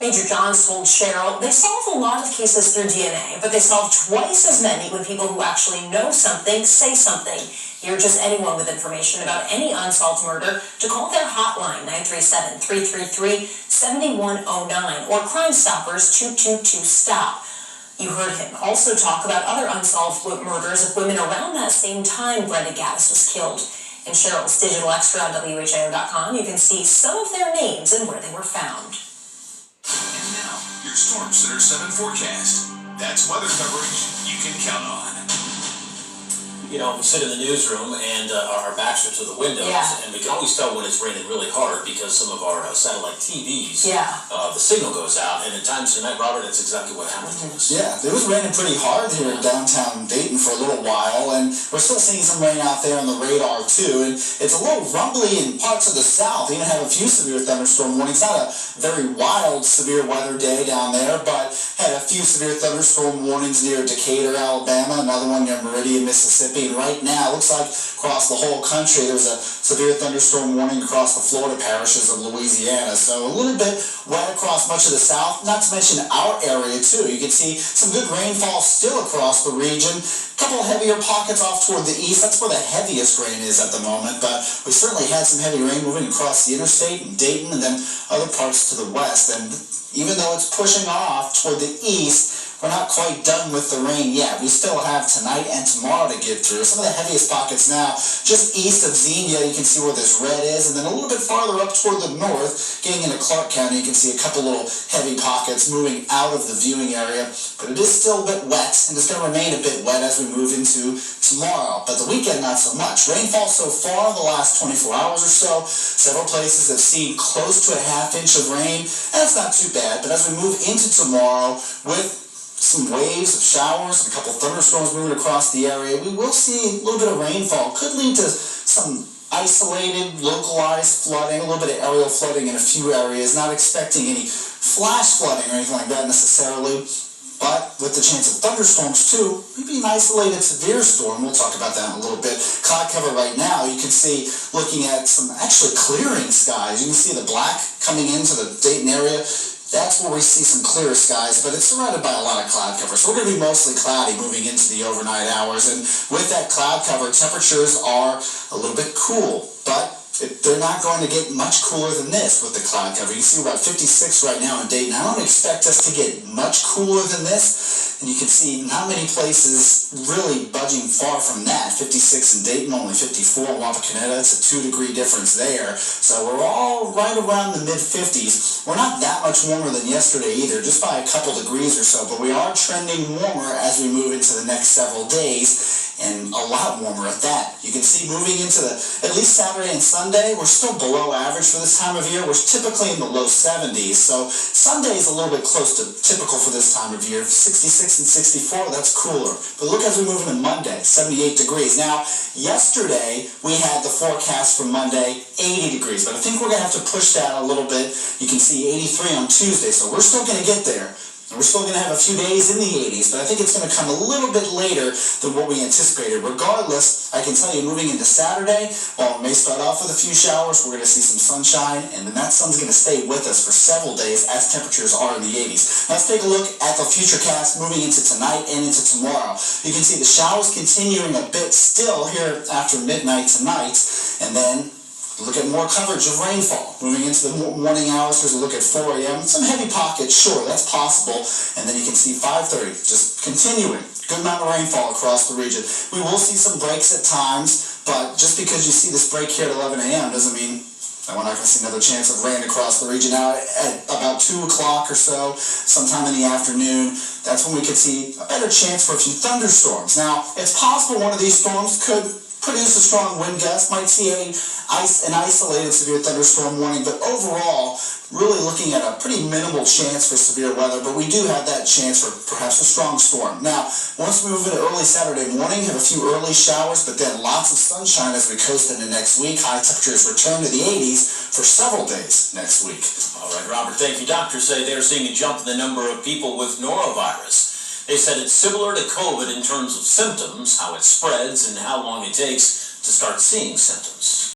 Major Johns told Cheryl they solve a lot of cases through DNA, but they solve twice as many when people who actually know something say something. He urges anyone with information about any unsolved murder to call their hotline 937-333-7109 or Crime Stoppers 222-STOP. You heard him also talk about other unsolved murders of women around that same time Brenda Gaddis was killed. In Cheryl's digital extra on whio.com, you can see some of their names and where they were found. And now, your Storm Center 7 forecast. That's weather coverage you can count on. You know, we sit in the newsroom and our backs are to the windows, and we can always tell when it's raining really hard because some of our satellite TVs, the signal goes out, and at times tonight, Robert, that's exactly what happened to us. Yeah, it was raining pretty hard here in downtown Dayton for a little while, and we're still seeing some rain out there on the radar too, and it's a little rumbly in parts of the south. We even have a few severe thunderstorm warnings. Not a very wild severe weather day down there, but had a few severe thunderstorm warnings near Decatur, Alabama, another one near Meridian, Mississippi. And right now, it looks like across the whole country, there's a severe thunderstorm warning across the Florida parishes of Louisiana. So a little bit wet across much of the south, not to mention our area too. You can see some good rainfall still across the region. A couple of heavier pockets off toward the east. That's where the heaviest rain is at the moment. But we certainly had some heavy rain moving across the interstate in Dayton and then other parts to the west. And even though it's pushing off toward the east, we're not quite done with the rain yet. We still have tonight and tomorrow to get through. Some of the heaviest pockets now, just east of Xenia, you can see where this red is, and then a little bit farther up toward the north, getting into Clark County, you can see a couple little heavy pockets moving out of the viewing area. But it is still a bit wet, and it's going to remain a bit wet as we move into tomorrow. But the weekend, not so much. Rainfall so far the last 24 hours or so, several places have seen close to a ½ inch of rain. That's not too bad, but as we move into tomorrow with some waves of showers and a couple thunderstorms moving across the area, we will see a little bit of rainfall. Could lead to some isolated, localized flooding, a little bit of aerial flooding in a few areas. Not expecting any flash flooding or anything like that necessarily, but with the chance of thunderstorms too, maybe an isolated severe storm. We'll talk about that in a little bit. Cloud cover right now, you can see, looking at some actually clearing skies. You can see the black coming into the Dayton area. That's where we see some clearer skies, but it's surrounded by a lot of cloud cover. So we're going to be mostly cloudy moving into the overnight hours. And with that cloud cover, temperatures are a little bit cool, but they're not going to get much cooler than this with the cloud cover. You can see we're about 56 right now in Dayton. I don't expect us to get much cooler than this. And you can see not many places really budging far from that. 56 in Dayton, only 54 in Wapakoneta. It's a 2-degree difference there. So we're all right around the mid-50s. We're not that much warmer than yesterday either, just by a couple degrees or so. But we are trending warmer as we move into the next several days, and a lot warmer at that. You can see moving into at least Saturday and Sunday, we're still below average for this time of year. We're typically in the low 70s. So Sunday is a little bit close to typical for this time of year. 66 and 64, that's cooler. But look as we move into Monday, 78 degrees. Now, yesterday, we had the forecast for Monday, 80 degrees. But I think we're going to have to push that a little bit. You can see 83 on Tuesday, so we're still going to get there. And we're still going to have a few days in the 80s, but I think it's going to come a little bit later than what we anticipated. Regardless, I can tell you, moving into Saturday, while we may start off with a few showers, we're going to see some sunshine, and then that sun's going to stay with us for several days as temperatures are in the 80s. Let's take a look at the futurecast moving into tonight and into tomorrow. You can see the showers continuing a bit still here after midnight tonight, and then look at more coverage of rainfall. Moving into the morning hours, here's a look at 4 a.m. Some heavy pockets, sure, that's possible. And then you can see 5:30, just continuing. Good amount of rainfall across the region. We will see some breaks at times, but just because you see this break here at 11 a.m. doesn't mean that we're not going to see another chance of rain across the region. Now, at about 2 o'clock or so, sometime in the afternoon, that's when we could see a better chance for a few thunderstorms. Now, it's possible one of these storms could produce a strong wind gust, might see an isolated severe thunderstorm warning, but overall, really looking at a pretty minimal chance for severe weather, but we do have that chance for perhaps a strong storm. Now, once we move into early Saturday morning, have a few early showers, but then lots of sunshine as we coast into next week. High temperatures return to the 80s for several days next week. All right, Robert, thank you. Doctors say they're seeing a jump in the number of people with norovirus. They said it's similar to COVID in terms of symptoms, how it spreads, and how long it takes to start seeing symptoms.